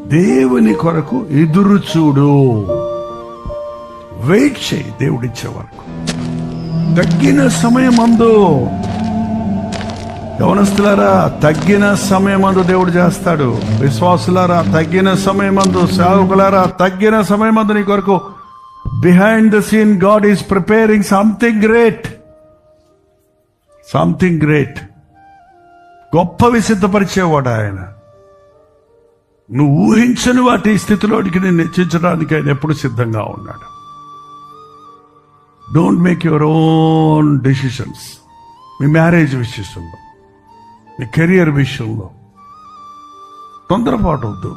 దేవుని కొరకు ఎదురు చూడు, వెయిట్ చేయి దేవుడిచ్చే వరకు. తగ్గిన సమయమందు యవనస్తులారా, తగ్గిన సమయమందు దేవుడు చేస్తాడు. విశ్వాసులారా, తగ్గిన సమయమందు, సేవకులారా, తగ్గిన సమయమందు నీ కొరకు behind the seen God is preparing something great. Something great. గొప్పవి సిద్ధపరిచేవాడు ఆయన. నువ్వు ఊహించని వాటి స్థితిలోనికి నేను హెచ్చించడానికి ఆయన ఎప్పుడు సిద్ధంగా ఉన్నాడు. Don't make your own decisions. Me marriage విషయంలో, మీ కెరియర్ విషయంలో తొందరపాటు వద్దు.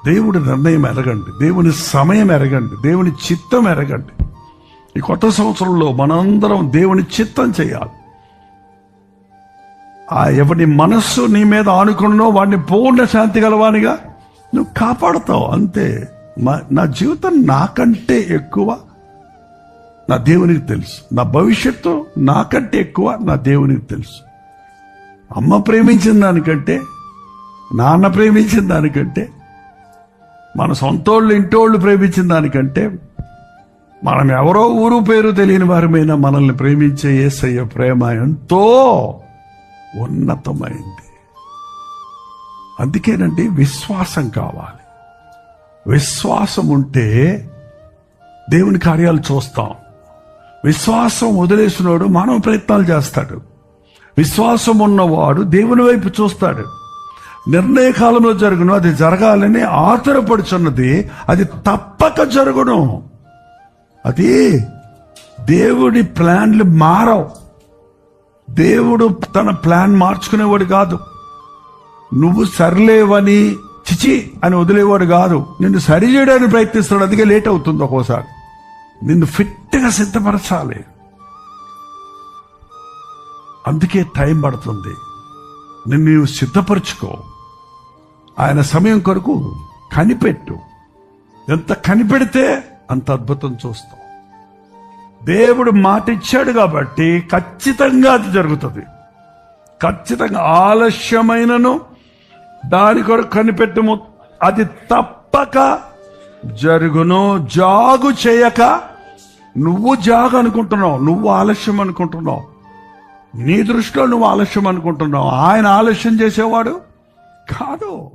దేవుడి నిర్ణయం ఎరగండి, దేవుని సమయం ఎరగండి, దేవుని చిత్తం ఎరగండి. ఈ కొత్త సంవత్సరంలో మనందరం దేవుని చిత్తం చేయాలి. ఎవరి మనస్సు నీ మీద ఆనుకున్నో వాడిని పూర్ణ శాంతి గలవానిగా నువ్వు కాపాడుతావు. అంతే. నా జీవితం నాకంటే ఎక్కువ నా దేవునికి తెలుసు. నా భవిష్యత్తు నాకంటే ఎక్కువ నా దేవునికి తెలుసు. అమ్మ ప్రేమించిన దానికంటే, నాన్న ప్రేమించిన దానికంటే, మన సొంతోళ్ళు ఇంటోళ్ళు ప్రేమించిన దానికంటే, మనం ఎవరో ఊరు పేరు తెలియని వారమైనా మనల్ని ప్రేమించే యేసయ్య ప్రేమ ఎంతో ఉన్నతమైంది. అందుకేనండి విశ్వాసం కావాలి. విశ్వాసం ఉంటే దేవుని కార్యాలు చూస్తాం. విశ్వాసం వదిలేసినోడు మానవ ప్రయత్నాలు చేస్తాడు. విశ్వాసం ఉన్నవాడు దేవుని వైపు చూస్తాడు. నిర్ణయ కాలంలో జరుగును, అది జరగాలని ఆతురపడుచున్నది, అది తప్పక జరుగును. అది దేవుడి ప్లాన్లు మారవు. దేవుడు తన ప్లాన్ మార్చుకునేవాడు కాదు. నువ్వు సరిలేవని చిచి అని వదిలేవాడు కాదు. నిన్ను సరి చేయడానికి ప్రయత్నిస్తాడు. అందుకే లేట్ అవుతుంది. ఒక్కోసారి నిన్ను ఫిట్గా సిద్ధపరచాలి. అందుకే టైం పడుతుంది. నిన్ను సిద్ధపరచుకో. ఆయన సమయం కొరకు కనిపెట్టు. ఎంత కనిపెడితే అంత అద్భుతం చూస్తాం. దేవుడు మాట ఇచ్చాడు కాబట్టి ఖచ్చితంగా అది జరుగుతుంది. ఖచ్చితంగా. ఆలస్యమైనను దాని కొరకు కనిపెట్టుము, అది తప్పక జరుగును. జాగు చేయక. నువ్వు జాగు అనుకుంటున్నావు, నువ్వు ఆలస్యం అనుకుంటున్నావు. నీ దృష్టిలో నువ్వు ఆలస్యం అనుకుంటున్నావు. ఆయన ఆలస్యం చేసేవాడు కాదు.